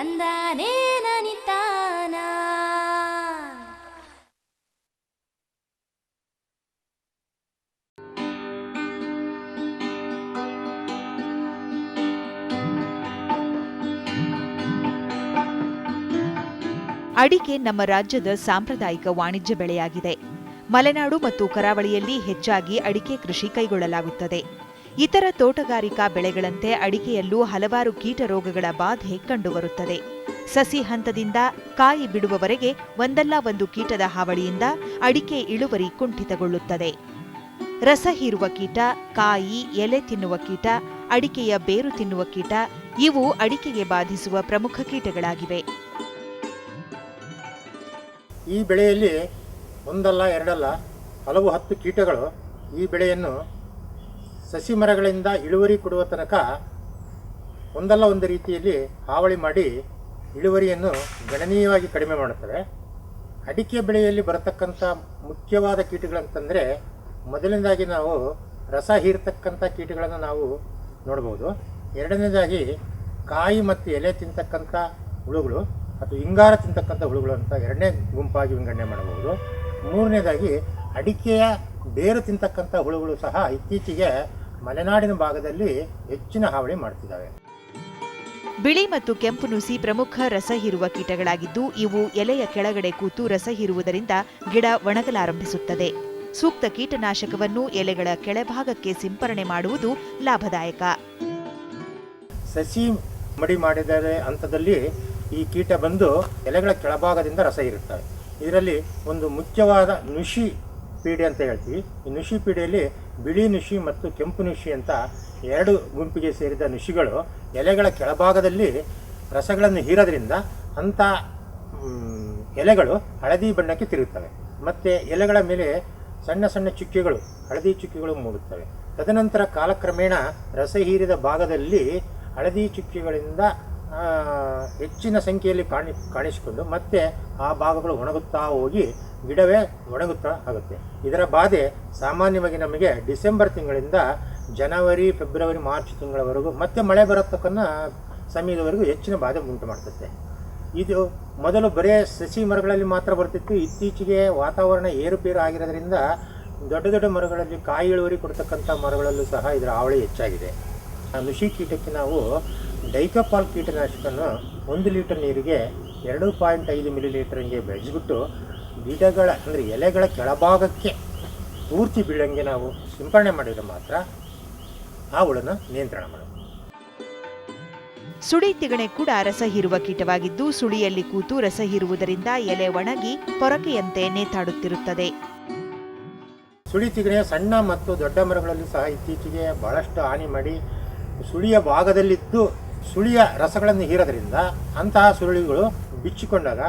ತಂದಾನೇ ನನಿತಾನ. ಅಡಿಕೆ ನಮ್ಮ ರಾಜ್ಯದ ಸಾಂಪ್ರದಾಯಿಕ ವಾಣಿಜ್ಯ ಬೆಳೆಯಾಗಿದೆ. ಮಲೆನಾಡು ಮತ್ತು ಕರಾವಳಿಯಲ್ಲಿ ಹೆಚ್ಚಾಗಿ ಅಡಿಕೆ ಕೃಷಿ ಕೈಗೊಳ್ಳಲಾಗುತ್ತದೆ. ಇತರ ತೋಟಗಾರಿಕಾ ಬೆಳೆಗಳಂತೆ ಅಡಿಕೆಯಲ್ಲೂ ಹಲವಾರು ಕೀಟ ರೋಗಗಳ ಬಾಧೆ ಕಂಡುಬರುತ್ತದೆ. ಸಸಿ ಹಂತದಿಂದ ಕಾಯಿ ಬಿಡುವವರೆಗೆ ಒಂದಲ್ಲ ಒಂದು ಕೀಟದ ಹಾವಳಿಯಿಂದ ಅಡಿಕೆ ಇಳುವರಿ ಕುಂಠಿತಗೊಳ್ಳುತ್ತದೆ. ರಸ ಹೀರುವ ಕೀಟ, ಕಾಯಿ, ಎಲೆ ತಿನ್ನುವ ಕೀಟ, ಅಡಿಕೆಯ ಬೇರು ತಿನ್ನುವ ಕೀಟ ಇವು ಅಡಿಕೆಗೆ ಬಾಧಿಸುವ ಪ್ರಮುಖ ಕೀಟಗಳಾಗಿವೆ. ಈ ಬೆಳೆಯಲ್ಲಿ ಒಂದಲ್ಲ ಎರಡಲ್ಲ ಹಲವು 10 ಕೀಟಗಳು ಈ ಬೆಳೆಯನ್ನು ಸಸಿ ಮರಗಳಿಂದ ಇಳುವರಿ ಕೊಡುವ ತನಕ ಒಂದಲ್ಲ ಒಂದು ರೀತಿಯಲ್ಲಿ ಹಾವಳಿ ಮಾಡಿ ಇಳುವರಿಯನ್ನು ಗಣನೀಯವಾಗಿ ಕಡಿಮೆ ಮಾಡುತ್ತವೆ. ಅಡಿಕೆ ಬೆಳೆಯಲ್ಲಿ ಬರತಕ್ಕಂಥ ಮುಖ್ಯವಾದ ಕೀಟಗಳಂತಂದರೆ ಮೊದಲನೇದಾಗಿ ನಾವು ರಸ ಹೀರ್ತಕ್ಕಂಥ ಕೀಟಗಳನ್ನು ನಾವು ನೋಡ್ಬೋದು. ಎರಡನೇದಾಗಿ ಕಾಯಿ ಮತ್ತು ಎಲೆ ತಿಂತಕ್ಕಂಥ ಹುಳುಗಳು ಅಥವಾ ಇಂಗಾರ ತಿಂತಕ್ಕಂಥ ಹುಳುಗಳು ಅಂತ ಎರಡನೇ ಗುಂಪಾಗಿ ವಿಂಗಡಣೆ ಮಾಡಬಹುದು. ಮೂರನೇದಾಗಿ ಅಡಿಕೆಯ ಬೇರು ತಿಂತಕ್ಕಂಥ ಹುಳುಗಳು ಸಹ ಇತ್ತೀಚೆಗೆ ಮಲೆನಾಡಿನ ಭಾಗದಲ್ಲಿ ಹೆಚ್ಚಿನ ಹಾವಳಿ ಮಾಡ್ತಿದ್ದಾವೆ. ಬಿಳಿ ಮತ್ತು ಕೆಂಪು ನುಸಿ ಪ್ರಮುಖ ರಸ ಹೀರುವ ಕೀಟಗಳಾಗಿದ್ದು ಇವು ಎಲೆಯ ಕೆಳಗಡೆ ಕೂತು ರಸ ಹೀರುವುದರಿಂದ ಗಿಡ ಒಣಗಲಾರಂಭಿಸುತ್ತದೆ. ಸೂಕ್ತ ಕೀಟನಾಶಕವನ್ನು ಎಲೆಗಳ ಕೆಳಭಾಗಕ್ಕೆ ಸಿಂಪರಣೆ ಮಾಡುವುದು ಲಾಭದಾಯಕ. ಸಸಿ ಮಡಿ ಮಾಡಿದ ಹಂತದಲ್ಲಿ ಈ ಕೀಟ ಬಂದು ಎಲೆಗಳ ಕೆಳಭಾಗದಿಂದ ರಸ ಇರುತ್ತವೆ. ಇದರಲ್ಲಿ ಒಂದು ಮುಖ್ಯವಾದ ನುಷಿ ಪೀಡೆ ಅಂತ ಹೇಳ್ತೀವಿ. ಈ ನುಷಿ ಪೀಡೆಯಲ್ಲಿ ಬಿಳಿ ನುಷಿ ಮತ್ತು ಕೆಂಪು ನುಷಿ ಅಂತ 2 ಗುಂಪಿಗೆ ಸೇರಿದ ನುಷಿಗಳು ಎಲೆಗಳ ಕೆಳಭಾಗದಲ್ಲಿ ರಸಗಳನ್ನು ಹೀರೋದ್ರಿಂದ ಅಂಥ ಎಲೆಗಳು ಹಳದಿ ಬಣ್ಣಕ್ಕೆ ತಿರುಗುತ್ತವೆ ಮತ್ತು ಎಲೆಗಳ ಮೇಲೆ ಸಣ್ಣ ಸಣ್ಣ ಚುಕ್ಕೆಗಳು, ಹಳದಿ ಚುಕ್ಕೆಗಳು ಮೂಡುತ್ತವೆ. ತದನಂತರ ಕಾಲಕ್ರಮೇಣ ರಸ ಹೀರಿದ ಭಾಗದಲ್ಲಿ ಹಳದಿ ಚುಕ್ಕೆಗಳಿಂದ ಹೆಚ್ಚಿನ ಸಂಖ್ಯೆಯಲ್ಲಿ ಕಾಣಿಸಿಕೊಂಡು ಮತ್ತೆ ಆ ಭಾಗಗಳು ಒಣಗುತ್ತಾ ಹೋಗಿ ಗಿಡವೇ ಒಣಗುತ್ತಾ ಆಗುತ್ತೆ. ಇದರ ಬಾಧೆ ಸಾಮಾನ್ಯವಾಗಿ ನಮಗೆ ಡಿಸೆಂಬರ್ ತಿಂಗಳಿಂದ ಜನವರಿ, ಫೆಬ್ರವರಿ, ಮಾರ್ಚ್ ತಿಂಗಳವರೆಗೂ ಮತ್ತೆ ಮಳೆ ಬರತಕ್ಕನ್ನ ಸಮಯದವರೆಗೂ ಹೆಚ್ಚಿನ ಬಾಧೆ ಉಂಟು ಮಾಡ್ತದೆ. ಇದು ಮೊದಲು ಬರೇ ಸಸಿ ಮರಗಳಲ್ಲಿ ಮಾತ್ರ ಬರ್ತಿತ್ತು. ಇತ್ತೀಚೆಗೆ ವಾತಾವರಣ ಏರುಪೇರು ಆಗಿರೋದ್ರಿಂದ ದೊಡ್ಡ ದೊಡ್ಡ ಮರಗಳಲ್ಲಿ ಕಾಯಿ ಇಳುವರಿ ಕೊಡ್ತಕ್ಕಂಥ ಮರಗಳಲ್ಲೂ ಸಹ ಇದರ ಹಾವಳಿ ಹೆಚ್ಚಾಗಿದೆ. ನುಷಿ ಕೀಟಕ್ಕೆ ನಾವು ಡೈಕಪಾಲ್ ಕೀಟನಾಶಕವನ್ನು 1 ಲೀಟರ್ ನೀರಿಗೆ 2.5 ಮಿಲಿಲೀಟರ್ಗೆ ಬೆಳೆಸಿಬಿಟ್ಟು ಗಿಡಗಳ ಅಂದರೆ ಎಲೆಗಳ ಕೆಳಭಾಗಕ್ಕೆ ಪೂರ್ತಿ ಬೀಳಂಗೆ ನಾವು ಸಿಂಪರಣೆ ಮಾಡಿದರೆ ಮಾತ್ರ ಆ ಹುಳನ ನಿಯಂತ್ರಣ ಮಾಡಬಹುದು. ಸುಳಿ ತಿಗಣೆ ಕೂಡ ರಸ ಹೀರುವ ಕೀಟವಾಗಿದ್ದು ಸುಳಿಯಲ್ಲಿ ಕೂತು ರಸ ಹೀರುವುದರಿಂದ ಎಲೆ ಒಣಗಿ ಪೊರಕೆಯಂತೆ ನೇತಾಡುತ್ತಿರುತ್ತದೆ. ಸುಳಿ ತಿಗಣೆ ಸಣ್ಣ ಮತ್ತು ದೊಡ್ಡ ಮರಗಳಲ್ಲಿ ಸಹ ಇತ್ತೀಚೆಗೆ ಬಹಳಷ್ಟು ಹಾನಿ ಮಾಡಿ ಸುಳಿಯ ಭಾಗದಲ್ಲಿದ್ದು ಸುಳಿಯ ರಸಗಳನ್ನು ಹೀರೋದ್ರಿಂದ ಅಂತಹ ಸುಳಿಗಳು ಬಿಚ್ಚಿಕೊಂಡಾಗ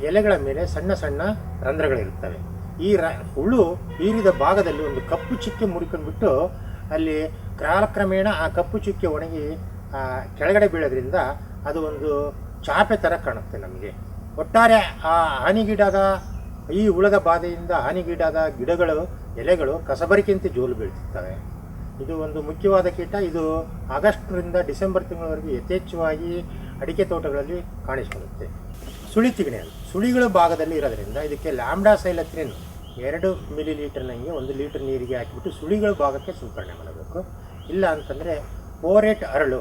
ಎಲೆಗಳ ಮೇಲೆ ಸಣ್ಣ ಸಣ್ಣ ರಂಧ್ರಗಳಿರುತ್ತವೆ. ಈ ಹುಳು ಹೀರಿದ ಭಾಗದಲ್ಲಿ ಒಂದು ಕಪ್ಪು ಚುಕ್ಕೆ ಮುರಿಕೊಂಡ್ಬಿಟ್ಟು ಅಲ್ಲಿ ಕಾಲಕ್ರಮೇಣ ಆ ಕಪ್ಪು ಚುಕ್ಕೆ ಒಣಗಿ ಕೆಳಗಡೆ ಬೀಳೋದ್ರಿಂದ ಅದು ಒಂದು ಚಾಪೆ ಥರ ಕಾಣುತ್ತೆ ನಮಗೆ. ಒಟ್ಟಾರೆ ಆ ಹಾನಿಗೀಡಾದ ಈ ಹುಳದ ಬಾಧೆಯಿಂದ ಹಾನಿಗೀಡಾದ ಗಿಡಗಳು, ಎಲೆಗಳು ಕಸಬರಿಕೆಂತೆ ಜೋಲು ಬೀಳ್ತಿರ್ತವೆ. ಇದು ಒಂದು ಮುಖ್ಯವಾದ ಕೀಟ. ಇದು ಆಗಸ್ಟ್ನಿಂದ ಡಿಸೆಂಬರ್ ತಿಂಗಳವರೆಗೆ ಯಥೇಚ್ಛವಾಗಿ ಅಡಿಕೆ ತೋಟಗಳಲ್ಲಿ ಕಾಣಿಸಿಕೊಳ್ಳುತ್ತೆ. ಸುಳಿ ತಿಗಣೆ ಸುಳಿಗಳ ಭಾಗದಲ್ಲಿ ಇರೋದ್ರಿಂದ ಇದಕ್ಕೆ ಲ್ಯಾಂಬ್ಡಾ ಸೈಲತ್ರಿನ್ 2 ಮಿಲಿಲೀಟರ್ನಂಗೆ 1 ಲೀಟರ್ ನೀರಿಗೆ ಹಾಕಿಬಿಟ್ಟು ಸುಳಿಗಳ ಭಾಗಕ್ಕೆ ಸಿಂಪರಣೆ ಮಾಡಬೇಕು. ಇಲ್ಲ ಅಂತಂದರೆ ಪೋರೇಟ್ ಅರಳು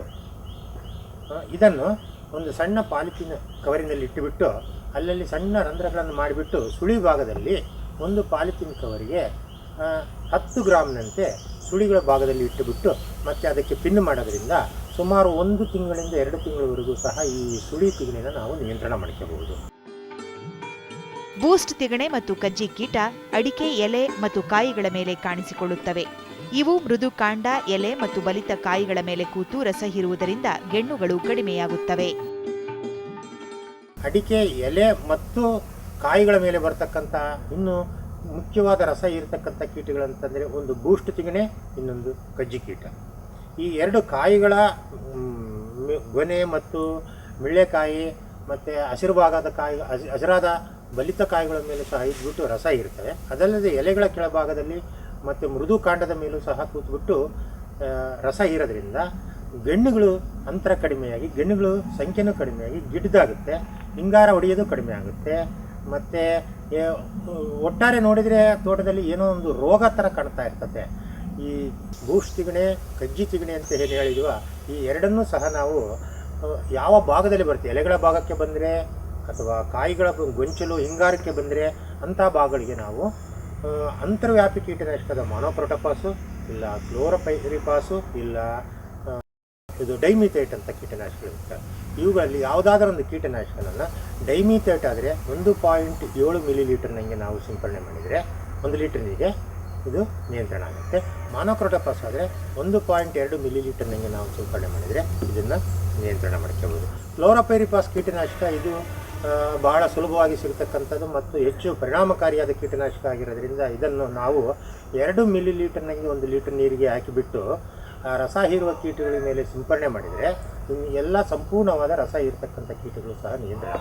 ಇದನ್ನು ಒಂದು ಸಣ್ಣ ಪಾಲಿಥೀನ್ ಕವರಿನಲ್ಲಿ ಇಟ್ಟುಬಿಟ್ಟು ಅಲ್ಲಲ್ಲಿ ಸಣ್ಣ ರಂಧ್ರಗಳನ್ನು ಮಾಡಿಬಿಟ್ಟು ಸುಳಿ ಭಾಗದಲ್ಲಿ ಒಂದು ಪಾಲಿಥೀನ್ ಕವರಿಗೆ 10 ಗ್ರಾಮ್ನಂತೆ ಸುಳಿಗಳ ಭಾಗದಲ್ಲಿ ಇಟ್ಟುಬಿಟ್ಟು ಮತ್ತೆ ಅದಕ್ಕೆ ಪಿನ್ ಮಾಡೋದ್ರಿಂದ ಸುಮಾರು 1 ತಿಂಗಳಿಂದ 2 ತಿಂಗಳವರೆಗೂ ಸಹ ಈ ಸುಳಿ ತಿಗಣೆನ ನಾವು ನಿಯಂತ್ರಣ ಮಾಡ್ಕೋಬಹುದು. ಬೂಸ್ಟ್ ತಿಗಣೆ ಮತ್ತು ಕಜ್ಜಿ ಕೀಟ ಅಡಿಕೆ ಎಲೆ ಮತ್ತು ಕಾಯಿಗಳ ಮೇಲೆ ಕಾಣಿಸಿಕೊಳ್ಳುತ್ತವೆ. ಇವು ಮೃದು ಕಾಂಡ, ಎಲೆ ಮತ್ತು ಬಲಿತ ಕಾಯಿಗಳ ಮೇಲೆ ಕೂತು ರಸ ಹೀರುವುದರಿಂದ ಗೆಣ್ಣುಗಳು ಕಡಿಮೆಯಾಗುತ್ತವೆ. ಅಡಿಕೆ ಎಲೆ ಮತ್ತು ಕಾಯಿಗಳ ಮೇಲೆ ಬರ್ತಕ್ಕಂಥ ಇನ್ನು ಮುಖ್ಯವಾದ ರಸ ಇರತಕ್ಕಂಥ ಕೀಟಗಳಂತಂದರೆ ಒಂದು ಬೂಸ್ಟ್ ತಿಗಣೆ, ಇನ್ನೊಂದು ಕಜ್ಜಿ ಕೀಟ. ಈ 2 ಕಾಯಿಗಳ ಗೊನೆ ಮತ್ತು ಮಿಳ್ಳೆಕಾಯಿ ಮತ್ತು ಹಸಿರು ಭಾಗದ ಕಾಯಿ, ಹಸಿರಾದ ಬಲಿತ ಕಾಯಿಗಳ ಮೇಲೆ ಸಹ ಇದ್ಬಿಟ್ಟು ರಸ ಇರ್ತವೆ. ಅದಲ್ಲದೆ ಎಲೆಗಳ ಕೆಳಭಾಗದಲ್ಲಿ ಮತ್ತು ಮೃದು ಕಾಂಡದ ಮೇಲೂ ಸಹ ಕೂತ್ಬಿಟ್ಟು ರಸ ಹೀರೋದ್ರಿಂದ ಗೆಣ್ಣುಗಳು ಅಂತರ ಕಡಿಮೆಯಾಗಿ ಗೆಣ್ಣುಗಳು ಸಂಖ್ಯೆನೂ ಕಡಿಮೆಯಾಗಿ ಗಿಡ್ದಾಗುತ್ತೆ, ಹಿಂಗಾರ ಹೊಡೆಯೋದು ಕಡಿಮೆ ಆಗುತ್ತೆ. ಮತ್ತು ಒಟ್ಟಾರೆ ನೋಡಿದರೆ ತೋಟದಲ್ಲಿ ಏನೋ ಒಂದು ರೋಗ ಥರ ಕಾಣ್ತಾ ಇರ್ತದೆ. ಈ ಬೂಸ್ಟ್ ತಿಗಣೆ, ಕಜ್ಜಿ ತಿಗಣೆ ಅಂತ ಏನು ಹೇಳಿದ್ವ, ಈ ಎರಡನ್ನೂ ಸಹ ನಾವು ಯಾವ ಭಾಗದಲ್ಲಿ ಬರುತ್ತೆ, ಎಲೆಗಳ ಭಾಗಕ್ಕೆ ಬಂದರೆ ಅಥವಾ ಕಾಯಿಗಳ ಗೊಂಚಲು ಹಿಂಗಾರಕ್ಕೆ ಬಂದರೆ ಅಂಥ ಭಾಗಗಳಿಗೆ ನಾವು ಅಂತರ್ವ್ಯಾಪಿ ಕೀಟನಾಶಕದ ಮಾನೋಕ್ರೋಟೋಫಾಸು ಇಲ್ಲ ಕ್ಲೋರೋಪೈರಿಫಾಸು ಇಲ್ಲ ಇದು ಡೈಮಿಥೇಟ್ ಅಂತ ಕೀಟನಾಶಕಗಳಿರುತ್ತೆ. ಇವುಗಳಲ್ಲಿ ಯಾವುದಾದ್ರೂ ಒಂದು ಕೀಟನಾಶಕನನ್ನು ಡೈಮಿಥೇಟ್ ಆದರೆ 1.7 ಮಿಲಿಲೀಟರ್ನಂಗೆ ನಾವು ಸಿಂಪಡಣೆ ಮಾಡಿದರೆ 1 ಲೀಟರ್ ನೀರಿಗೆ ಇದು ನಿಯಂತ್ರಣ ಆಗುತ್ತೆ. ಮಾನೋಕ್ರೋಟೋಫಾಸ್ ಆದರೆ 1.2 ಮಿಲಿಲೀಟರ್ನಂಗೆ ನಾವು ಸಿಂಪಡಣೆ ಮಾಡಿದರೆ ಇದನ್ನು ನಿಯಂತ್ರಣ ಮಾಡ್ಕೋಬೋದು. ಕ್ಲೋರೋಪೈರಿಫಾಸ್ ಕೀಟನಾಶಕ ಇದು ಬಹಳ ಸುಲಭವಾಗಿ ಸಿಗತಕ್ಕಂಥದ್ದು ಮತ್ತು ಹೆಚ್ಚು ಪರಿಣಾಮಕಾರಿಯಾದ ಕೀಟನಾಶಕ ಆಗಿರೋದ್ರಿಂದ ಇದನ್ನು ನಾವು 2 ಮಿಲಿಲೀಟರ್ನಂಗೆ 1 ಲೀಟರ್ ನೀರಿಗೆ ಹಾಕಿಬಿಟ್ಟು ರಸ ಹೀರುವ ಕೀಟಗಳ ಮೇಲೆ ಸಿಂಪಡಣೆ ಮಾಡಿದರೆ ಎಲ್ಲ ಸಂಪೂರ್ಣವಾದ ರಸ ಇರತಕ್ಕಂಥ ಕೀಟಗಳು ಸಹ ನಿಯಂತ್ರಣ.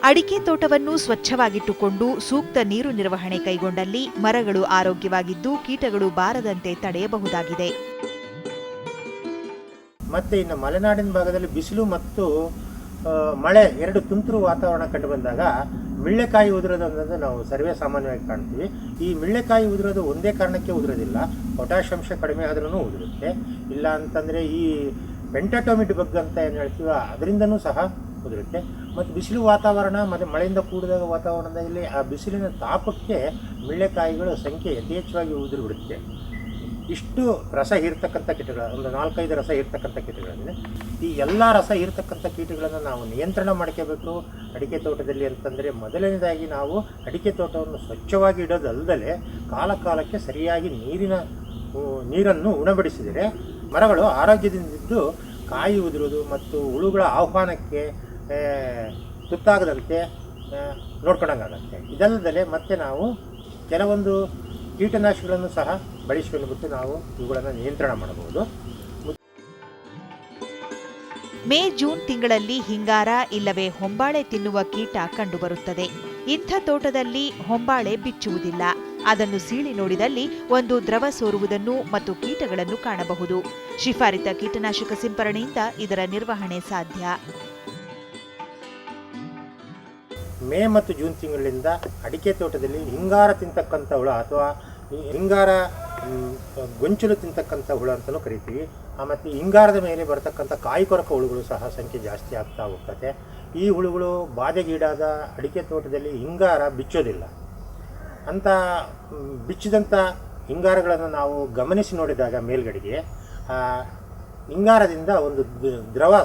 ಅಡಿಕೆ ತೋಟವನ್ನು ಸ್ವಚ್ಛವಾಗಿಟ್ಟುಕೊಂಡು ಸೂಕ್ತ ನೀರು ನಿರ್ವಹಣೆ ಕೈಗೊಂಡಲ್ಲಿ ಮರಗಳು ಆರೋಗ್ಯವಾಗಿದ್ದು ಕೀಟಗಳು ಬಾರದಂತೆ ತಡೆಯಬಹುದಾಗಿದೆ. ಮತ್ತು ಇನ್ನು ಮಲೆನಾಡಿನ ಭಾಗದಲ್ಲಿ ಬಿಸಿಲು ಮತ್ತು ಮಳೆ ಎರಡು ತುಂತುರು ವಾತಾವರಣ ಕಂಡು ಬಂದಾಗ ಮಿಳ್ಳೆಕಾಯಿ ಉದುರೋದು ಅನ್ನೋದು ನಾವು ಸರ್ವೇ ಸಾಮಾನ್ಯವಾಗಿ ಕಾಣ್ತೀವಿ. ಈ ಮಿಳ್ಳೆಕಾಯಿ ಉದುರೋದು ಒಂದೇ ಕಾರಣಕ್ಕೆ ಉದುರೋದಿಲ್ಲ, ಪೊಟ್ಯಾಷ್ ಅಂಶ ಕಡಿಮೆ ಆದ್ರೂ ಉದುರುತ್ತೆ. ಇಲ್ಲ ಅಂತಂದರೆ ಈ ಪೆಂಟಾಟೋಮಿಡ್ ಬಗ್ ಅಂತ ಏನು ಹೇಳ್ತೀವ ಅದರಿಂದನೂ ಸಹ ಉದುರುತ್ತೆ. ಮತ್ತು ಬಿಸಿಲು ವಾತಾವರಣ ಮತ್ತು ಮಳೆಯಿಂದ ಕೂಡಿದ ವಾತಾವರಣದಲ್ಲಿ ಆ ಬಿಸಿಲಿನ ತಾಪಕ್ಕೆ ಮಿಳ್ಳೆಕಾಯಿಗಳ ಸಂಖ್ಯೆ ಯಥೇಚ್ಛವಾಗಿ ಉದುರು ಬಿಡುತ್ತೆ. ಇಷ್ಟು ರಸ ಹೀರ್ತಕ್ಕಂಥ ಕೀಟಗಳು, ಒಂದು 4-5 ರಸ ಹೀರ್ತಕ್ಕಂಥ ಕೀಟಗಳಿವೆ. ಈ ಎಲ್ಲ ರಸ ಹೀರ್ತಕ್ಕಂಥ ಕೀಟಗಳನ್ನು ನಾವು ನಿಯಂತ್ರಣ ಮಾಡ್ಕೋಬೇಕು ಅಡಿಕೆ ತೋಟದಲ್ಲಿ ಅಂತಂದರೆ, ಮೊದಲನೇದಾಗಿ ನಾವು ಅಡಿಕೆ ತೋಟವನ್ನು ಸ್ವಚ್ಛವಾಗಿ ಇಡೋದಲ್ಲದೆ ಕಾಲಕ್ಕೆ ಸರಿಯಾಗಿ ನೀರನ್ನು ಉಣಬಡಿಸಿದರೆ ಮರಗಳು ಆರೋಗ್ಯದಿಂದಿದ್ದು ಕಾಯಿ ಉದುರೋದು ಮತ್ತು ಹುಳುಗಳ ಆಹ್ವಾನಕ್ಕೆ ತುತ್ತಾಗದಂತೆ ನೋಡ್ಕೊಂಡಂಗಾಗತ್ತೆ. ಇದಲ್ಲದೆ ಮತ್ತೆ ನಾವು ಕೆಲವೊಂದು ಕೀಟನಾಶಕಗಳನ್ನು ಸಹ ಬಳಸಿಕೊಂಡು ನಾವು ಇವುಗಳನ್ನು ನಿಯಂತ್ರಣ ಮಾಡಬಹುದು. ಮೇ ಜೂನ್ ತಿಂಗಳಲ್ಲಿ ಹಿಂಗಾರ ಇಲ್ಲವೇ ಹೊಂಬಾಳೆ ತಿನ್ನುವ ಕೀಟ ಕಂಡುಬರುತ್ತದೆ. ಇಂಥ ತೋಟದಲ್ಲಿ ಹೊಂಬಾಳೆ ಬಿಚ್ಚುವುದಿಲ್ಲ. ಅದನ್ನು ಸೀಳಿ ನೋಡಿದಲ್ಲಿ ಒಂದು ದ್ರವ ಸೋರುವುದನ್ನು ಮತ್ತು ಕೀಟಗಳನ್ನು ಕಾಣಬಹುದು. ಶಿಫಾರಿತ ಕೀಟನಾಶಕ ಸಿಂಪರಣೆಯಿಂದ ಇದರ ನಿರ್ವಹಣೆ ಸಾಧ್ಯ. ಮೇ ಮತ್ತು ಜೂನ್ ತಿಂಗಳಿಂದ ಅಡಿಕೆ ತೋಟದಲ್ಲಿ ಹಿಂಗಾರ ತಿಂತಕ್ಕಂಥ ಹುಳ ಅಥವಾ ಹಿಂಗಾರ ಗೊಂಚಲು ತಿಂತಕ್ಕಂಥ ಹುಳ ಅಂತಲೂ ಕರಿತೀವಿ. ಮತ್ತು ಹಿಂಗಾರದ ಮೇಲೆ ಬರತಕ್ಕಂಥ ಕಾಯಿ ಕೊರಕ ಹುಳುಗಳು ಸಹ ಸಂಖ್ಯೆ ಜಾಸ್ತಿ ಆಗ್ತಾ ಹೋಗ್ತದೆ. ಈ ಹುಳುಗಳು ಬಾಧೆಗೀಡಾದ ಅಡಿಕೆ ತೋಟದಲ್ಲಿ ಹಿಂಗಾರ ಬಿಚ್ಚೋದಿಲ್ಲ. ಅಂಥ ಬಿಚ್ಚಿದಂಥ ಹಿಂಗಾರಗಳನ್ನು ನಾವು ಗಮನಿಸಿ ನೋಡಿದಾಗ ಮೇಲ್ಗಡೆಗೆ ಹಿಂಗಾರದಿಂದ ಒಂದು ದ್ರವ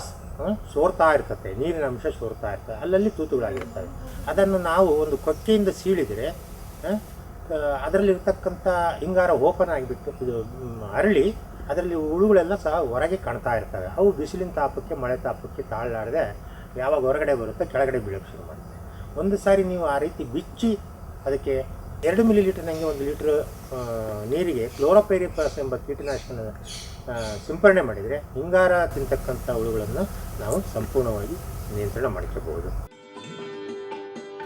ಸೋರ್ತಾ ಇರ್ತದೆ, ನೀರಿನ ಅಂಶ ಸೋರ್ತಾ ಇರ್ತದೆ, ಅಲ್ಲಲ್ಲಿ ತೂತುಗಳಾಗಿರ್ತವೆ. ಅದನ್ನು ನಾವು ಒಂದು ಕೊಕ್ಕೆಯಿಂದ ಸೀಳಿದರೆ ಅದರಲ್ಲಿರ್ತಕ್ಕಂಥ ಹಿಂಗಾರ ಓಪನ್ ಆಗಿಬಿಟ್ಟು ಇದು ಅರಳಿ ಅದರಲ್ಲಿ ಹುಳುಗಳೆಲ್ಲ ಸಹ ಹೊರಗೆ ಕಾಣ್ತಾ ಇರ್ತವೆ. ಅವು ಬಿಸಿಲಿನ ತಾಪಕ್ಕೆ ಮಳೆ ತಾಪಕ್ಕೆ ತಾಳಲಾರದೆ ಯಾವಾಗ ಹೊರಗಡೆ ಬರುತ್ತೆ ಕೆಳಗಡೆ ಬೀಳೋಕ್ಕೆ ಶುರು ಮಾಡುತ್ತೆ. ಒಂದು ಸಾರಿ ನೀವು ಆ ರೀತಿ ಬಿಚ್ಚಿ ಅದಕ್ಕೆ 2 ಮಿಲಿಲೀಟರ್ನಂಗೆ 1 ಲೀಟ್ರ್ ನೀರಿಗೆ ಕ್ಲೋರೋಪೈರಿಫಾಸ್ ಎಂಬ ಕೀಟನಾಶಕನ ಸಿಂಪರಣೆ ಮಾಡಿದರೆ ಹಿಂಗಾರ ತಿಂತಕ್ಕಂಥ ಹುಳುಗಳನ್ನು ನಾವು ಸಂಪೂರ್ಣವಾಗಿ ನಿಯಂತ್ರಣ ಮಾಡ್ಕೋಬಹುದು.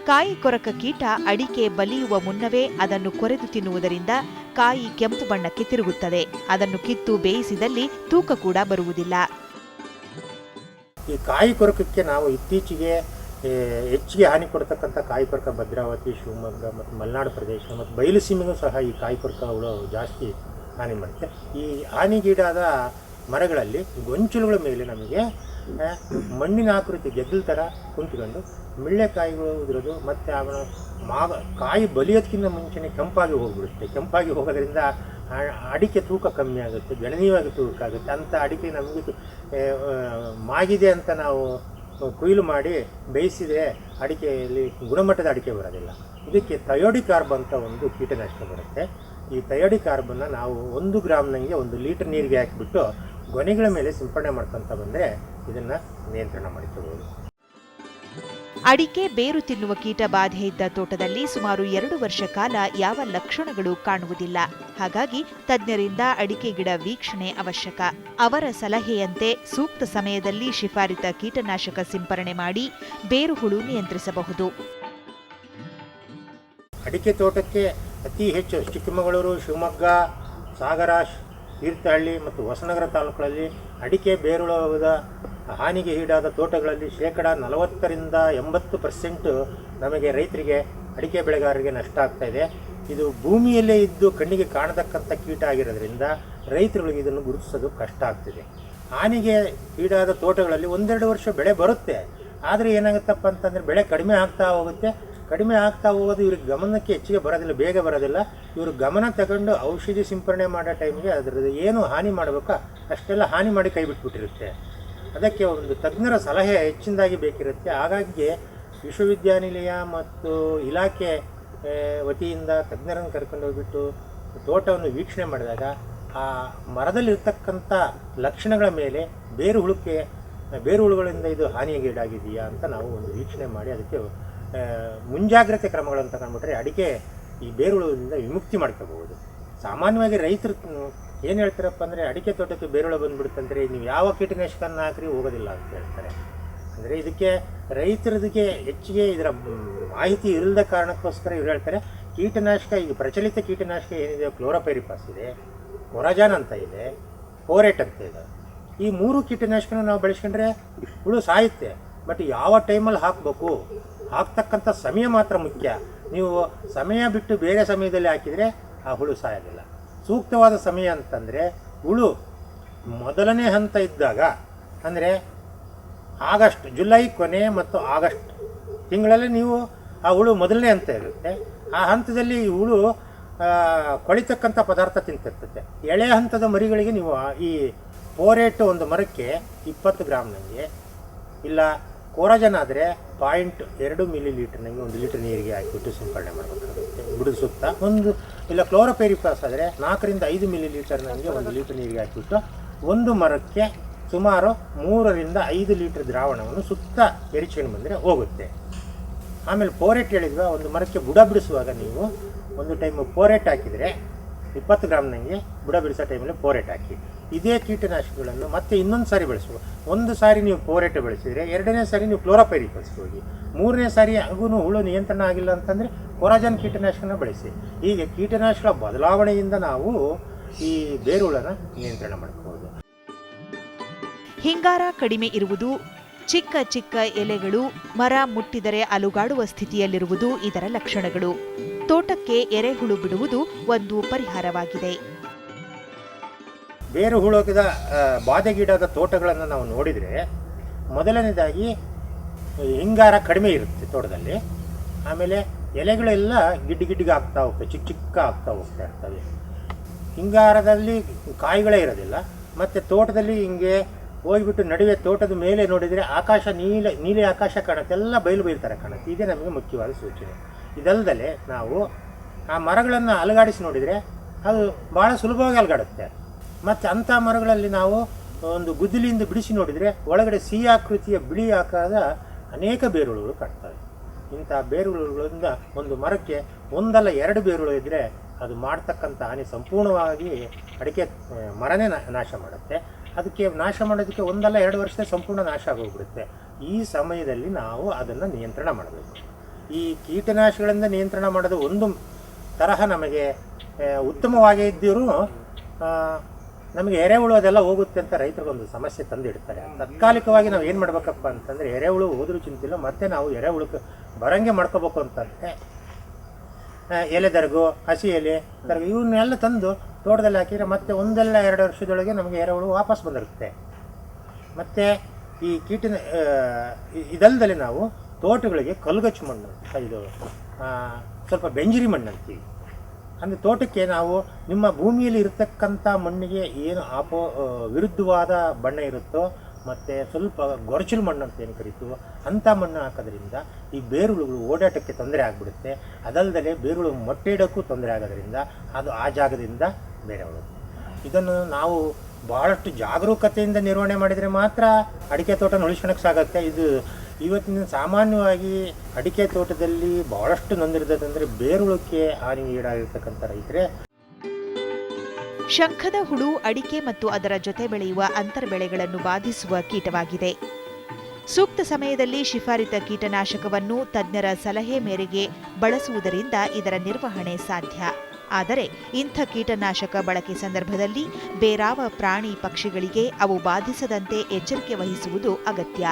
ಕಾಯಿ ಕೊರಕ ಕೀಟ ಅಡಿಕೆ ಬಲಿಯುವ ಮುನ್ನವೇ ಅದನ್ನು ಕೊರೆದು ತಿನ್ನುವುದರಿಂದ ಕಾಯಿ ಕೆಂಪು ಬಣ್ಣಕ್ಕೆ ತಿರುಗುತ್ತದೆ. ಅದನ್ನು ಕಿತ್ತು ಬೇಯಿಸಿದಲ್ಲಿ ತೂಕ ಕೂಡ ಬರುವುದಿಲ್ಲ. ಈ ಕಾಯಿ ಕೊರಕಕ್ಕೆ ನಾವು ಇತ್ತೀಚೆಗೆ ಹೆಚ್ಚಿಗೆ ಹಾನಿ ಕೊಡ್ತಕ್ಕಂಥ ಕಾಯಿ ಕೊರಕ ಭದ್ರಾವತಿ, ಶಿವಮೊಗ್ಗ ಮತ್ತು ಮಲೆನಾಡು ಪ್ರದೇಶ ಮತ್ತು ಬಯಲು ಸೀಮೆಗೂ ಸಹ ಈ ಕಾಯಿ ಕೊರಕ ಹುಳು ಜಾಸ್ತಿ ಹಾನಿ ಮಾಡುತ್ತೆ. ಈ ಹಾನಿಗೀಡಾದ ಮರಗಳಲ್ಲಿ ಗೊಂಚಲುಗಳ ಮೇಲೆ ನಮಗೆ ಮಣ್ಣಿನ ಆಕೃತಿ ಗೆದ್ದಲು ಥರ ಕುಂತ್ಕೊಂಡು ಮಿಳ್ಳೆಕಾಯಿಗಳು ಉದುರೋದು ಮತ್ತು ಅವನ ಕಾಯಿ ಬಲಿಯೋದಕ್ಕಿಂತ ಮುಂಚೆನೇ ಕೆಂಪಾಗಿ ಹೋಗಿಬಿಡುತ್ತೆ. ಕೆಂಪಾಗಿ ಹೋಗೋದ್ರಿಂದ ಅಡಿಕೆ ತೂಕ ಕಮ್ಮಿ ಆಗುತ್ತೆ, ಗಣನೀಯವಾಗಿ ತೂಕ ಆಗುತ್ತೆ. ಅಂಥ ಅಡಿಕೆ ನಮಗೆ ಮಾಗಿದೆ ಅಂತ ನಾವು ಕೊಯ್ಲು ಮಾಡಿ ಬೇಯಿಸಿದರೆ ಅಡಿಕೆಯಲ್ಲಿ ಗುಣಮಟ್ಟದ ಅಡಿಕೆ ಬರೋದಿಲ್ಲ. ಇದಕ್ಕೆ ಥಯೋಡಿಕಾರ್ಬ್ ಅಂತ ಒಂದು ಕೀಟನಾಶಕ ಬರುತ್ತೆ. ಈ ಥಯೋಡಿಕಾರ್ಬನ್ನು ನಾವು 1 ಗ್ರಾಮ್ನಂಗೆ 1 ಲೀಟರ್ ನೀರಿಗೆ ಹಾಕಿಬಿಟ್ಟು ಗೊನೆಗಳ ಮೇಲೆ ಸಿಂಪಡಣೆ ಮಾಡ್ಕೊತ ಬಂದರೆ ಇದನ್ನು ನಿಯಂತ್ರಣ ಮಾಡಿಕೊಳ್ಳಬಹುದು. ಅಡಿಕೆ ಬೇರು ತಿನ್ನುವ ಕೀಟ ಬಾಧೆ ಇದ್ದ ತೋಟದಲ್ಲಿ ಸುಮಾರು 2 ವರ್ಷ ಕಾಲ ಯಾವ ಲಕ್ಷಣಗಳು ಕಾಣುವುದಿಲ್ಲ. ಹಾಗಾಗಿ ತಜ್ಞರಿಂದ ಅಡಿಕೆ ಗಿಡ ವೀಕ್ಷಣೆ ಅವಶ್ಯಕ. ಅವರ ಸಲಹೆಯಂತೆ ಸೂಕ್ತ ಸಮಯದಲ್ಲಿ ಶಿಫಾರಿತ ಕೀಟನಾಶಕ ಸಿಂಪರಣೆ ಮಾಡಿ ಬೇರು ಹುಳು ನಿಯಂತ್ರಿಸಬಹುದು. ಅಡಿಕೆ ತೋಟಕ್ಕೆ ಅತಿ ಹೆಚ್ಚು ಚಿಕ್ಕಮಗಳೂರು, ಶಿವಮೊಗ್ಗ, ಸಾಗರ ತೀರ್ಥಹಳ್ಳಿ ಮತ್ತು ಹೊಸನಗರ ತಾಲೂಕುಗಳಲ್ಲಿ ಅಡಿಕೆ ಬೇರುಳದ ಹಾನಿಗೆ ಈಡಾದ ತೋಟಗಳಲ್ಲಿ 40% 80% ನಮಗೆ ರೈತರಿಗೆ ಅಡಿಕೆ ಬೆಳೆಗಾರರಿಗೆ ನಷ್ಟ ಆಗ್ತಾ ಇದೆ. ಇದು ಭೂಮಿಯಲ್ಲೇ ಇದ್ದು ಕಣ್ಣಿಗೆ ಕಾಣತಕ್ಕಂಥ ಕೀಟ ಆಗಿರೋದ್ರಿಂದ ರೈತರುಗಳಿಗೆ ಇದನ್ನು ಗುರುತಿಸೋದು ಕಷ್ಟ ಆಗ್ತಿದೆ. ಹಾನಿಗೆ ಈಡಾದ ತೋಟಗಳಲ್ಲಿ 1-2 ವರ್ಷ ಬೆಳೆ ಬರುತ್ತೆ, ಆದರೆ ಏನಾಗುತ್ತಪ್ಪ ಅಂತಂದರೆ ಬೆಳೆ ಕಡಿಮೆ ಆಗ್ತಾ ಹೋಗುತ್ತೆ. ಕಡಿಮೆ ಆಗ್ತಾ ಹೋಗೋದು ಇವ್ರಿಗೆ ಗಮನಕ್ಕೆ ಹೆಚ್ಚಿಗೆ ಬರೋದಿಲ್ಲ, ಬೇಗ ಬರೋದಿಲ್ಲ. ಇವರು ಗಮನ ತಗೊಂಡು ಔಷಧಿ ಸಿಂಪರಣೆ ಮಾಡೋ ಟೈಮ್ಗೆ ಅದರದ್ದು ಏನು ಹಾನಿ ಮಾಡಬೇಕೋ ಅಷ್ಟೆಲ್ಲ ಹಾನಿ ಮಾಡಿ ಕೈ ಬಿಟ್ಬಿಟ್ಟಿರುತ್ತೆ. ಅದಕ್ಕೆ ಒಂದು ತಜ್ಞರ ಸಲಹೆ ಹೆಚ್ಚಿನದಾಗಿ ಬೇಕಿರುತ್ತೆ. ಹಾಗಾಗಿ ವಿಶ್ವವಿದ್ಯಾನಿಲಯ ಮತ್ತು ಇಲಾಖೆ ವತಿಯಿಂದ ತಜ್ಞರನ್ನು ಕರ್ಕೊಂಡು ಹೋಗ್ಬಿಟ್ಟು ತೋಟವನ್ನು ವೀಕ್ಷಣೆ ಮಾಡಿದಾಗ ಆ ಮರದಲ್ಲಿರ್ತಕ್ಕಂಥ ಲಕ್ಷಣಗಳ ಮೇಲೆ ಬೇರುಹುಳುಗಳಿಂದ ಇದು ಹಾನಿಗೀಡಾಗಿದೆಯಾ ಅಂತ ನಾವು ಒಂದು ವೀಕ್ಷಣೆ ಮಾಡಿ ಅದಕ್ಕೆ ಮುಂಜಾಗ್ರತೆ ಕ್ರಮಗಳನ್ನು ತಗೊಂಡ್ಬಿಟ್ರೆ ಅಡಿಕೆ ಈ ಬೇರುಹುಳುವಿನಿಂದ ವಿಮುಕ್ತಿ ಮಾಡ್ಕೋಬಹುದು. ಸಾಮಾನ್ಯವಾಗಿ ರೈತರು ಏನು ಹೇಳ್ತಾರಪ್ಪ ಅಂದರೆ ಅಡಿಕೆ ತೋಟಕ್ಕೆ ಬೇರುಹುಳು ಬಂದುಬಿಡುತ್ತಂದರೆ ನೀವು ಯಾವ ಕೀಟನಾಶಕನ ಹಾಕ್ರಿ ಹೋಗೋದಿಲ್ಲ ಅಂತ ಹೇಳ್ತಾರೆ. ಅಂದರೆ ಇದಕ್ಕೆ ರೈತರದಕ್ಕೆ ಹೆಚ್ಚಿಗೆ ಇದರ ಮಾಹಿತಿ ಇಲ್ಲದ ಕಾರಣಕ್ಕೋಸ್ಕರ ಇವ್ರು ಹೇಳ್ತಾರೆ ಕೀಟನಾಶಕ, ಈಗ ಪ್ರಚಲಿತ ಕೀಟನಾಶಕ ಏನಿದೆ ಕ್ಲೋರೋಪೈರಿಫಾಸ್ ಇದೆ, ಕೊರಾಜಾನ್ ಅಂತ ಇದೆ, ಫೋರೇಟ್ ಅಂತ ಇದೆ. ಈ 3 ಕೀಟನಾಶಕನ ನಾವು ಬಳಸ್ಕೊಂಡ್ರೆ ಹುಳು ಸಾಯುತ್ತೆ. ಬಟ್ ಯಾವ ಟೈಮಲ್ಲಿ ಹಾಕಬೇಕು, ಹಾಕ್ತಕ್ಕಂಥ ಸಮಯ ಮಾತ್ರ ಮುಖ್ಯ. ನೀವು ಸಮಯ ಬಿಟ್ಟು ಬೇರೆ ಸಮಯದಲ್ಲಿ ಹಾಕಿದರೆ ಆ ಹುಳು ಸಾಯೋದಿಲ್ಲ. ಸೂಕ್ತವಾದ ಸಮಯ ಅಂತಂದರೆ ಹುಳು ಮೊದಲನೇ ಹಂತ ಇದ್ದಾಗ, ಅಂದರೆ ಆಗಸ್ಟ್, ಜುಲೈ ಕೊನೆ ಮತ್ತು ಆಗಸ್ಟ್ ತಿಂಗಳಲ್ಲಿ ನೀವು ಆ ಹುಳು ಮೊದಲನೇ ಹಂತ ಇರುತ್ತೆ. ಆ ಹಂತದಲ್ಲಿ ಈ ಹುಳು ಕೊಳಿತಕ್ಕಂಥ ಪದಾರ್ಥ ತಿಂತಿರ್ತದೆ. ಎಳೆ ಹಂತದ ಮರಿಗಳಿಗೆ ನೀವು ಈ ಫೋರೇಟ್ ಒಂದು ಮರಕ್ಕೆ 20 ಗ್ರಾಮ್ನಂಗೆ, ಇಲ್ಲ ಕೋರಾಜನ್ ಆದರೆ 0.2 ಮಿಲಿಲೀಟರ್ನಂಗೆ 1 ಲೀಟರ್ ನೀರಿಗೆ ಹಾಕಿಬಿಟ್ಟು ಸಿಂಪರಣೆ ಮಾಡಬೇಕಾಗುತ್ತೆ ಬುಡದ ಸುತ್ತ. ಇಲ್ಲ ಕ್ಲೋರೋಪೈರಿಫಾಸ್ ಆದರೆ 4ರಿಂದ 5 ಮಿಲಿಲೀಟರ್ನಂಗೆ 1 ಲೀಟರ್ ನೀರಿಗೆ ಹಾಕಿಬಿಟ್ಟು ಒಂದು ಮರಕ್ಕೆ ಸುಮಾರು 3ರಿಂದ 5 ಲೀಟರ್ ದ್ರಾವಣವನ್ನು ಸುತ್ತ ಎರಚ್ಕೊಂಡು ಬಂದರೆ ಹೋಗುತ್ತೆ. ಆಮೇಲೆ ಫೋರೇಟ್ ಹೇಳಿದ್ವಾ, ಒಂದು ಮರಕ್ಕೆ ಬುಡ ಬಿಡಿಸುವಾಗ ನೀವು ಒಂದು ಟೈಮ್ ಫೋರೇಟ್ ಹಾಕಿದರೆ 20 ಗ್ರಾಮ್ನಂಗೆ ಬುಡ ಬಿಡಿಸೋ ಟೈಮಲ್ಲಿ ಫೋರೇಟ್ ಹಾಕಿ. ಇದೇ ಕೀಟನಾಶಕಗಳನ್ನು ಮತ್ತೆ ಇನ್ನೊಂದು ಸಾರಿ ಬಳಸುವ. ಒಂದು ಸಾರಿ ನೀವು ಫೋರೇಟ್ ಬೆಳೆಸಿದರೆ 2ನೇ ಸಾರಿ ನೀವು ಕ್ಲೋರೋಪೈರಿಫಾಸ್ ಹೋಗಿ, 3ನೇ ಸಾರಿ ಹಾಗೂ ಹುಳು ನಿಯಂತ್ರಣ ಆಗಿಲ್ಲ ಅಂತಂದರೆ ಕೊರಾಜನ್ ಕೀಟನಾಶಕನ ಬಳಸಿ. ಹೀಗೆ ಕೀಟನಾಶಕ ಬದಲಾವಣೆಯಿಂದ ನಾವು ಈ ಬೇರುಹುಳನ ನಿಯಂತ್ರಣ ಮಾಡಬಹುದು. ಹಿಂಗಾರ ಕಡಿಮೆ ಇರುವುದು, ಚಿಕ್ಕ ಚಿಕ್ಕ ಎಲೆಗಳು, ಮರ ಮುಟ್ಟಿದರೆ ಅಲುಗಾಡುವ ಸ್ಥಿತಿಯಲ್ಲಿರುವುದು ಇದರ ಲಕ್ಷಣಗಳು. ತೋಟಕ್ಕೆ ಎರೆಹುಳು ಬಿಡುವುದು ಒಂದು ಪರಿಹಾರವಾಗಿದೆ. ಬೇರುಹುಳದ ಬಾಧೆಗೀಡಾದ ತೋಟಗಳನ್ನು ನಾವು ನೋಡಿದರೆ ಮೊದಲನೇದಾಗಿ ಹಿಂಗಾರ ಕಡಿಮೆ ಇರುತ್ತೆ ತೋಟದಲ್ಲಿ. ಆಮೇಲೆ ಎಲೆಗಳೆಲ್ಲ ಗಿಡ್ಡಿಗೆ ಆಗ್ತಾ ಹೋಗ್ತವೆ, ಚಿಕ್ಕ ಚಿಕ್ಕ ಆಗ್ತಾ ಹೋಗ್ತಾ ಇರ್ತವೆ. ಹಿಂಗಾರದಲ್ಲಿ ಕಾಯಿಗಳೇ ಇರೋದಿಲ್ಲ. ಮತ್ತು ತೋಟದಲ್ಲಿ ಹಿಂಗೆ ಹೋಗಿಬಿಟ್ಟು ನಡುವೆ ತೋಟದ ಮೇಲೆ ನೋಡಿದರೆ ಆಕಾಶ ನೀಲಿ ಆಕಾಶ ಕಾಣುತ್ತೆ, ಎಲ್ಲ ಬಯಲು ಥರ ಕಾಣುತ್ತೆ. ಇದೇ ನಮಗೆ ಮುಖ್ಯವಾದ ಸೂಚನೆ. ಇದಲ್ಲದೆ ನಾವು ಆ ಮರಗಳನ್ನು ಅಲುಗಾಡಿಸಿ ನೋಡಿದರೆ ಅದು ಭಾಳ ಸುಲಭವಾಗಿ ಅಲುಗಾಡುತ್ತೆ. ಮತ್ತು ಅಂಥ ಮರಗಳಲ್ಲಿ ನಾವು ಒಂದು ಗುದ್ದಲಿಯಿಂದ ಬಿಡಿಸಿ ನೋಡಿದರೆ ಒಳಗಡೆ ಸಿಹಿ ಆಕೃತಿಯ ಬಿಳಿ ಆಕಾರದ ಅನೇಕ ಬೇರುಹುಳುಗಳು ಕಾಣ್ತವೆ. ಇಂಥ ಬೇರುಹುಳುಗಳಿಂದ ಒಂದು ಮರಕ್ಕೆ 1-2 ಬೇರುಹುಳು ಇದ್ದರೆ ಅದು ಮಾಡ್ತಕ್ಕಂಥ ಹಾನಿ ಸಂಪೂರ್ಣವಾಗಿ ಅಡಿಕೆ ಮರನೇ ನಾಶ ಮಾಡುತ್ತೆ. ಅದಕ್ಕೆ ನಾಶ ಮಾಡೋದಕ್ಕೆ 1-2 ವರ್ಷದ ಸಂಪೂರ್ಣ ನಾಶ ಆಗೋಗ್ಬಿಡುತ್ತೆ. ಈ ಸಮಯದಲ್ಲಿ ನಾವು ಅದನ್ನು ನಿಯಂತ್ರಣ ಮಾಡಬೇಕು. ಈ ಕೀಟನಾಶಕಗಳಿಂದ ನಿಯಂತ್ರಣ ಮಾಡೋದು ಒಂದು ತರಹ ನಮಗೆ ಉತ್ತಮವಾಗಿ ಇದ್ದರೂ ನಮಗೆ ಎರೆಹುಳು ಅದೆಲ್ಲ ಹೋಗುತ್ತೆ ಅಂತ ರೈತರಿಗೊಂದು ಸಮಸ್ಯೆ ತಂದಿಡ್ತಾರೆ. ತಾತ್ಕಾಲಿಕವಾಗಿ ನಾವು ಏನು ಮಾಡಬೇಕಪ್ಪ ಅಂತಂದರೆ ಎರೆಹುಳು ಹೋದ್ರೂ ಚಿಂತಿಲ್ಲ, ಮತ್ತೆ ನಾವು ಎರೆಹುಳಕ್ಕೆ ಬರಂಗೆ ಮಾಡ್ಕೋಬೇಕು ಅಂತಂದರೆ ಎಲೆ ದರ್ಗು, ಹಸಿ ಎಲೆ ದರ್ಗು ಇವನ್ನೆಲ್ಲ ತಂದು ತೋಟದಲ್ಲಿ ಹಾಕಿದರೆ ಮತ್ತೆ 1-2 ವರ್ಷದೊಳಗೆ ನಮಗೆ ಎರೆಹುಳು ವಾಪಸ್ ಬಂದಿರುತ್ತೆ. ಮತ್ತು ಈ ಇದಲ್ಲದೆ ನಾವು ತೋಟಗಳಿಗೆ ಕಲ್ಗಚ್ಚು ಮಣ್ಣು, ಇದು ಸ್ವಲ್ಪ ಬೆಂಜರಿ ಮಣ್ಣು ಅಂತೀವಿ. ಅಂದರೆ ತೋಟಕ್ಕೆ ನಾವು ನಿಮ್ಮ ಭೂಮಿಯಲ್ಲಿ ಇರತಕ್ಕಂಥ ಮಣ್ಣಿಗೆ ಏನು ವಿರುದ್ಧವಾದ ಬಣ್ಣ ಇರುತ್ತೋ ಮತ್ತು ಸ್ವಲ್ಪ ಗೊರಚಲು ಮಣ್ಣು ಅಂತ ಏನು ಕರಿತೀವೋ ಅಂಥ ಮಣ್ಣು ಹಾಕೋದ್ರಿಂದ ಈ ಬೇರುಹುಳುಗಳು ಓಡಾಟಕ್ಕೆ ತೊಂದರೆ ಆಗಿಬಿಡುತ್ತೆ. ಅದಲ್ಲದೆ ಬೇರುಹುಳು ಮೊಟ್ಟೆ ಇಡೋಕ್ಕೂ ತೊಂದರೆ ಆಗೋದ್ರಿಂದ ಅದು ಆ ಜಾಗದಿಂದ ಬೇರೆ ಹೋಗುತ್ತೆ. ಇದನ್ನು ನಾವು ಭಾಳಷ್ಟು ಜಾಗರೂಕತೆಯಿಂದ ನಿರ್ವಹಣೆ ಮಾಡಿದರೆ ಮಾತ್ರ ಅಡಿಕೆ ತೋಟನ ಉಳಿಸ್ಕೊಳಕ್ಕೆ ಸಾಗುತ್ತೆ. ಇದು ಇವತ್ತಿನ ಸಾಮಾನ್ಯವಾಗಿ ಅಡಿಕೆ ತೋಟದಲ್ಲಿ ಭಾಳಷ್ಟು ನೊಂದಿರ್ತದಂದರೆ ಬೇರುಹುಳಕ್ಕೆ ಹಾನಿ ಈಡಾಗಿರ್ತಕ್ಕಂಥ ರೈತರೇ. ಶಂಖದ ಹುಳು ಅಡಿಕೆ ಮತ್ತು ಅದರ ಜೊತೆ ಬೆಳೆಯುವ ಅಂತರ್ ಬೆಳೆಗಳನ್ನು ಬಾಧಿಸುವ ಕೀಟವಾಗಿದೆ. ಸೂಕ್ತ ಸಮಯದಲ್ಲಿ ಶಿಫಾರಿತ ಕೀಟನಾಶಕವನ್ನು ತಜ್ಞರ ಸಲಹೆ ಮೇರೆಗೆ ಬಳಸುವುದರಿಂದ ಇದರ ನಿರ್ವಹಣೆ ಸಾಧ್ಯ. ಆದರೆ ಇಂಥ ಕೀಟನಾಶಕ ಬಳಕೆ ಸಂದರ್ಭದಲ್ಲಿ ಬೇರಾವ ಪ್ರಾಣಿ ಪಕ್ಷಿಗಳಿಗೆ ಅವು ಬಾಧಿಸದಂತೆ ಎಚ್ಚರಿಕೆ ವಹಿಸುವುದು ಅಗತ್ಯ.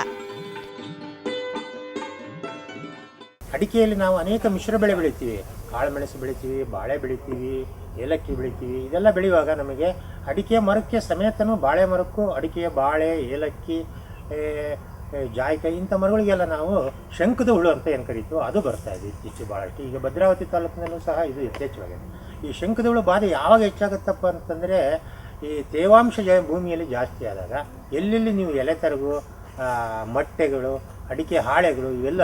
ಅಡಿಕೆಯಲ್ಲಿ ನಾವು ಅನೇಕ ಮಿಶ್ರ ಬೆಳೆ ಬೆಳಿತೀವಿ. ಕಾಳುಮೆಣಸು ಬೆಳಿತೀವಿ, ಬಾಳೆ ಬೆಳಿತೀವಿ, ಏಲಕ್ಕಿ ಬೆಳಿತೀವಿ. ಇದೆಲ್ಲ ಬೆಳೆಯುವಾಗ ನಮಗೆ ಅಡಿಕೆ ಮರಕ್ಕೆ ಸಮೇತನೂ ಬಾಳೆ ಮರಕ್ಕೂ ಅಡಿಕೆಯ ಬಾಳೆ, ಏಲಕ್ಕಿ, ಜಾಯಿಕಾಯಿ ಇಂಥ ಮರಗಳಿಗೆಲ್ಲ ನಾವು ಶಂಕದ ಹುಳು ಅಂತ ಏನು ಕರೀತೀವೋ ಅದು ಬರ್ತಾ ಇದೆ ಇತ್ತೀಚೆಗೆ ಭಾಳಷ್ಟು. ಈಗ ಭದ್ರಾವತಿ ತಾಲೂಕಿನಲ್ಲೂ ಸಹ ಇದು ಯಥೇಚ್ಛವಾಗಿದೆ. ಈ ಶಂಕದ ಹುಳು ಬಾಧೆ ಯಾವಾಗ ಹೆಚ್ಚಾಗುತ್ತಪ್ಪ ಅಂತಂದರೆ ಈ ತೇವಾಂಶ ಭೂಮಿಯಲ್ಲಿ ಜಾಸ್ತಿ ಆದಾಗ, ಎಲ್ಲೆಲ್ಲಿ ನೀವು ಎಲೆ ತರಗು, ಮೊಟ್ಟೆಗಳು, ಅಡಿಕೆ ಹಾಳೆಗಳು ಇವೆಲ್ಲ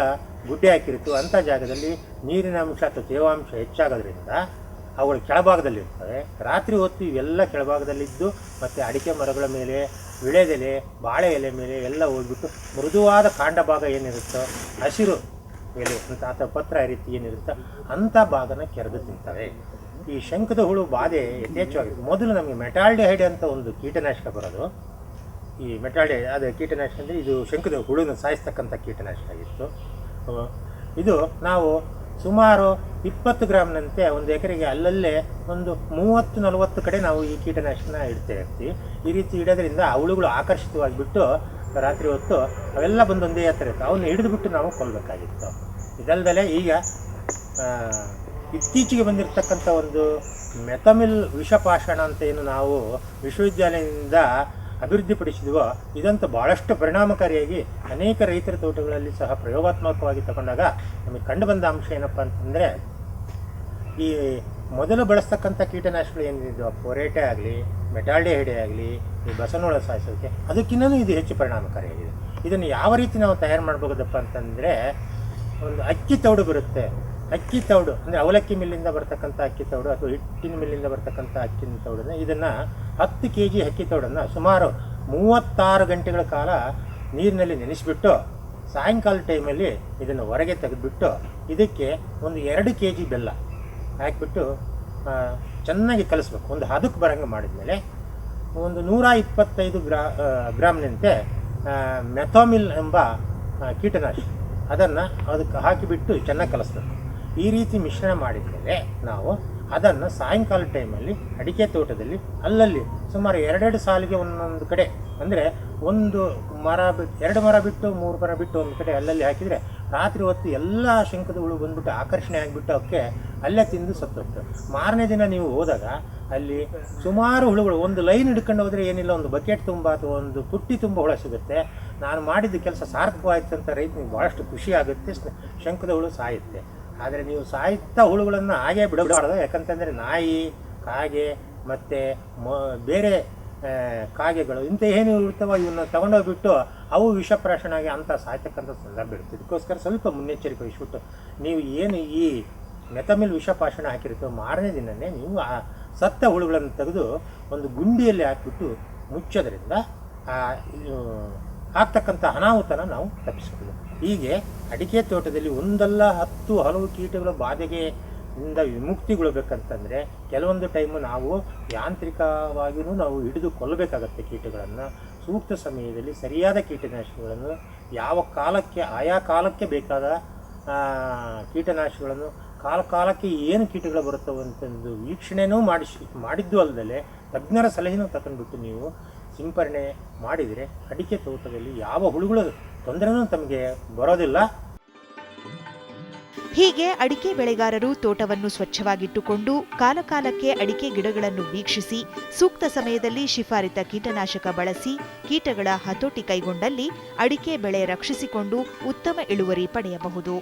ಗುಡ್ಡೆ ಹಾಕಿರುತ್ತೋ ಅಂಥ ಜಾಗದಲ್ಲಿ ನೀರಿನ ಅಂಶ ಅಥವಾ ತೇವಾಂಶ ಹೆಚ್ಚಾಗೋದ್ರಿಂದ ಅವುಗಳು ಕೆಳಭಾಗದಲ್ಲಿ ಇರ್ತವೆ. ರಾತ್ರಿ ಹೊತ್ತು ಇವೆಲ್ಲ ಕೆಳಭಾಗದಲ್ಲಿದ್ದು ಮತ್ತು ಅಡಿಕೆ ಮರಗಳ ಮೇಲೆ, ವಿಳೆದೆಲೆ, ಬಾಳೆ ಎಲೆ ಮೇಲೆ ಎಲ್ಲ ಹೋಗ್ಬಿಟ್ಟು ಮೃದುವಾದ ಕಾಂಡ ಭಾಗ ಏನಿರುತ್ತೋ, ಹಸಿರು ಎಲೆ ಅಂತ ಅಥವಾ ಪತ್ರ ರೀತಿ ಏನಿರುತ್ತೋ ಅಂಥ ಭಾಗನ ಕೆರೆದು ತಿಂತವೆ. ಈ ಶಂಕದ ಹುಳು ಬಾಧೆ ಯಥೇಚ್ಛವಾಗಿದೆ. ಮೊದಲು ನಮಗೆ ಮೆಟಾಲ್ಡಿಹೈಡ್ ಅಂತ ಒಂದು ಕೀಟನಾಶಕ ಬರೋದು. ಈ ಮೆಟಾಲ್ಡಿಹೈಡ್ ಅದು ಕೀಟನಾಶಕ ಅಂದರೆ ಇದು ಶಂಕದ ಹುಳುನ ಸಾಯಿಸ್ತಕ್ಕಂಥ ಕೀಟನಾಶಕ ಆಗಿತ್ತು. ಇದು ನಾವು ಸುಮಾರು 20 ಗ್ರಾಮ್ನಂತೆ ಒಂದು ಎಕರೆಗೆ ಅಲ್ಲಲ್ಲೇ ಒಂದು 30-40 ಕಡೆ ನಾವು ಈ ಕೀಟನಾಶಕನ ಇಡ್ತಾ ಇರ್ತೀವಿ. ಈ ರೀತಿ ಇಡೋದ್ರಿಂದ ಹುಳುಗಳು ಆಕರ್ಷಿತವಾಗಿಬಿಟ್ಟು ರಾತ್ರಿ ಹೊತ್ತು ಅವೆಲ್ಲ ಬಂದೊಂದೇ ಹತ್ರ ಇರ್ತವೆ, ಅವನ್ನ ಹಿಡಿದುಬಿಟ್ಟು ನಾವು ಕೊಲ್ಲಬೇಕಾಗಿತ್ತು. ಇದಲ್ಲದೆ ಈಗ ಇತ್ತೀಚೆಗೆ ಬಂದಿರತಕ್ಕಂಥ ಒಂದು ಮೆಥಮಿಲ್ ವಿಷಪಾಷಾಣ ಅಂತ ಏನು ನಾವು ವಿಶ್ವವಿದ್ಯಾಲಯದಿಂದ ಅಭಿವೃದ್ಧಿಪಡಿಸಿದ್ವೋ ಇದಂತೂ ಭಾಳಷ್ಟು ಪರಿಣಾಮಕಾರಿಯಾಗಿ ಅನೇಕ ರೈತರ ತೋಟಗಳಲ್ಲಿ ಸಹ ಪ್ರಯೋಗಾತ್ಮಕವಾಗಿ ತಗೊಂಡಾಗ ನಮಗೆ ಕಂಡುಬಂದ ಅಂಶ ಏನಪ್ಪ ಅಂತಂದರೆ, ಈ ಮೊದಲು ಬಳಸ್ತಕ್ಕಂಥ ಕೀಟನಾಶಕಗಳು ಏನಿದ್ವು, ಪೊರೇಟೆ ಆಗಲಿ, ಮೆಟಾಲ್ಡಿಹೈಡೆ ಆಗಲಿ, ಈ ಬಸವನಹುಳ ಸಾಯಿಸೋಕ್ಕೆ ಅದಕ್ಕಿಂತಲೂ ಇದು ಹೆಚ್ಚು ಪರಿಣಾಮಕಾರಿಯಾಗಿದೆ. ಇದನ್ನು ಯಾವ ರೀತಿ ನಾವು ತಯಾರು ಮಾಡ್ಬೋದಪ್ಪ ಅಂತಂದರೆ, ಒಂದು ಅಕ್ಕಿ ತೌಡು ಬರುತ್ತೆ. ಅಕ್ಕಿ ತೌಡು ಅಂದರೆ ಅವಲಕ್ಕಿ ಮಿಲ್ಲಿಂದ ಬರ್ತಕ್ಕಂಥ ಅಕ್ಕಿ ತೌಡು ಅಥವಾ ಹಿಟ್ಟಿನ ಮಿಲ್ಲಿಂದ ಬರ್ತಕ್ಕಂಥ ಅಕ್ಕಿನ ತೌಡನ್ನು, ಇದನ್ನು 10 kg ಅಕ್ಕಿ ತೌಡನ್ನು ಸುಮಾರು 36 ಗಂಟೆಗಳ ಕಾಲ ನೀರಿನಲ್ಲಿ ನೆನೆಸಿಬಿಟ್ಟು ಸಾಯಂಕಾಲ ಟೈಮಲ್ಲಿ ಇದನ್ನು ಹೊರಗೆ ತೆಗೆದುಬಿಟ್ಟು ಇದಕ್ಕೆ ಒಂದು 2 kg ಬೆಲ್ಲ ಹಾಕಿಬಿಟ್ಟು ಚೆನ್ನಾಗಿ ಕಲಿಸ್ಬೇಕು. ಒಂದು ಹದಕ್ಕೆ ಬರೋಂಗೆ ಮಾಡಿದ್ಮೇಲೆ ಒಂದು 125 ಗ್ರಾಮ್ನಂತೆ ಮೆಥೋಮಿಲ್ ಎಂಬ ಕೀಟನಾಶಕ ಅದನ್ನು ಅದಕ್ಕೆ ಹಾಕಿಬಿಟ್ಟು ಚೆನ್ನಾಗಿ ಕಲಿಸ್ಬೇಕು. ಈ ರೀತಿ ಮಿಶ್ರಣ ಮಾಡಿದ ಮೇಲೆ ನಾವು ಅದನ್ನು ಸಾಯಂಕಾಲ ಟೈಮಲ್ಲಿ ಅಡಿಕೆ ತೋಟದಲ್ಲಿ ಅಲ್ಲಲ್ಲಿ ಸುಮಾರು 2 ಸಾಲಿಗೆ ಒಂದೊಂದು ಕಡೆ, ಅಂದರೆ ಒಂದು ಮರ ಬಿಟ್ಟು 2 ಮರ ಬಿಟ್ಟು 3 ಮರ ಬಿಟ್ಟು ಒಂದು ಕಡೆ ಅಲ್ಲಲ್ಲಿ ಹಾಕಿದರೆ ರಾತ್ರಿ ಹೊತ್ತು ಎಲ್ಲ ಶಂಕದ ಹುಳು ಬಂದ್ಬಿಟ್ಟು ಆಕರ್ಷಣೆ ಆಗಿಬಿಟ್ಟು ಅವಕ್ಕೆ ಅಲ್ಲೇ ತಿಂದು ಸತ್ತೋಗ್ತವೆ. ಮಾರನೇ ದಿನ ನೀವು ಹೋದಾಗ ಅಲ್ಲಿ ಸುಮಾರು ಹುಳುಗಳು ಒಂದು ಲೈನ್ ಹಿಡ್ಕೊಂಡು ಹೋದರೆ ಏನಿಲ್ಲ ಒಂದು ಬಕೆಟ್ ತುಂಬ ಅಥವಾ ಒಂದು ಪುಟ್ಟಿ ತುಂಬ ಹುಳ ಸಿಗುತ್ತೆ. ನಾನು ಮಾಡಿದ ಕೆಲಸ ಸಾರ್ಥಕವಾಯಿತು ಅಂತ ರೈತನಿಗೆ ಭಾಳಷ್ಟು ಖುಷಿ ಆಗುತ್ತೆ. ಶಂಕದ ಹುಳು ಸಾಯುತ್ತೆ. ಆದರೆ ನೀವು ಸಾಯುತ್ತಾ ಹುಳುಗಳನ್ನು ಹಾಗೆ ಬಿಡಬಾರ್ದು. ಯಾಕಂತಂದರೆ ನಾಯಿ, ಕಾಗೆ ಮತ್ತು ಬೇರೆ ಕಾಗೆಗಳು ಇಂಥ ಏನು ಇರ್ತವೋ ಇವನ್ನ ತಗೊಂಡೋಗ್ಬಿಟ್ಟು ಅವು ವಿಷಪ್ರಾಶನಾಗಿ ಅಂತ ಸಾಯ್ತಕ್ಕಂಥ ಸಂದರ್ಭ ಇರುತ್ತೆ. ಇದಕ್ಕೋಸ್ಕರ ಸ್ವಲ್ಪ ಮುನ್ನೆಚ್ಚರಿಕೆ ವಹಿಸ್ಬಿಟ್ಟು ನೀವು ಏನು ಈ ಮೆಥಮಿಲ್ ವಿಷಪಾಷಣ ಹಾಕಿರುತ್ತೋ ಮಾರನೇ ದಿನವೇ ನೀವು ಆ ಸತ್ತ ಹುಳುಗಳನ್ನು ತೆಗೆದು ಒಂದು ಗುಂಡಿಯಲ್ಲಿ ಹಾಕಿಬಿಟ್ಟು ಮುಚ್ಚೋದ್ರಿಂದ ಆಗ್ತಕ್ಕಂಥ ಅನಾಹುತನ ನಾವು ತಪ್ಪಿಸ್ಬೋದು. ಹೀಗೆ ಅಡಿಕೆ ತೋಟದಲ್ಲಿ ಒಂದಲ್ಲ 10 ಹಲವು ಕೀಟಗಳ ಬಾಧೆಗೆ ಇಂದ ವಿಮುಕ್ತಿಗೊಳ್ಬೇಕಂತಂದರೆ ಕೆಲವೊಂದು ಟೈಮು ನಾವು ಯಾಂತ್ರಿಕವಾಗಿಯೂ ನಾವು ಹಿಡಿದು ಕೊಲ್ಲಬೇಕಾಗತ್ತೆ ಕೀಟಗಳನ್ನು. ಸೂಕ್ತ ಸಮಯದಲ್ಲಿ ಸರಿಯಾದ ಕೀಟನಾಶಕಗಳನ್ನು ಯಾವ ಕಾಲಕ್ಕೆ ಆಯಾ ಕಾಲಕ್ಕೆ ಬೇಕಾದ ಕೀಟನಾಶಕಗಳನ್ನು ಕಾಲಕ್ಕೆ ಏನು ಕೀಟಗಳು ಬರುತ್ತವೆ ಅಂತಂದು ವೀಕ್ಷಣೆನೂ ಮಾಡಿದ್ದು ಅಲ್ಲದೆ ತಜ್ಞರ ಸಲಹೆನೂ ತಗೊಂಡ್ಬಿಟ್ಟು ನೀವು ಸಿಂಪರಣೆ ಮಾಡಿದರೆ ಅಡಿಕೆ ತೋಟದಲ್ಲಿ ಯಾವ ಹುಳುಗಳು ತೊಂದರೆನೂ ತಮಗೆ ಬರೋದಿಲ್ಲ. ಹೀಗೆ ಅಡಿಕೆ ಬೆಳೆಗಾರರು ತೋಟವನ್ನು ಸ್ವಚ್ಛವಾಗಿಟ್ಟುಕೊಂಡು ಕಾಲಕಾಲಕ್ಕೆ ಅಡಿಕೆ ಗಿಡಗಳನ್ನು ವೀಕ್ಷಿಸಿ ಸೂಕ್ತ ಸಮಯದಲ್ಲಿ ಶಿಫಾರಿತ ಕೀಟನಾಶಕ ಬಳಸಿ ಕೀಟಗಳ ಹತೋಟಿ ಕೈಗೊಂಡಲ್ಲಿ ಅಡಿಕೆ ಬೆಳೆ ರಕ್ಷಿಸಿಕೊಂಡು ಉತ್ತಮ ಇಳುವರಿ ಪಡೆಯಬಹುದು.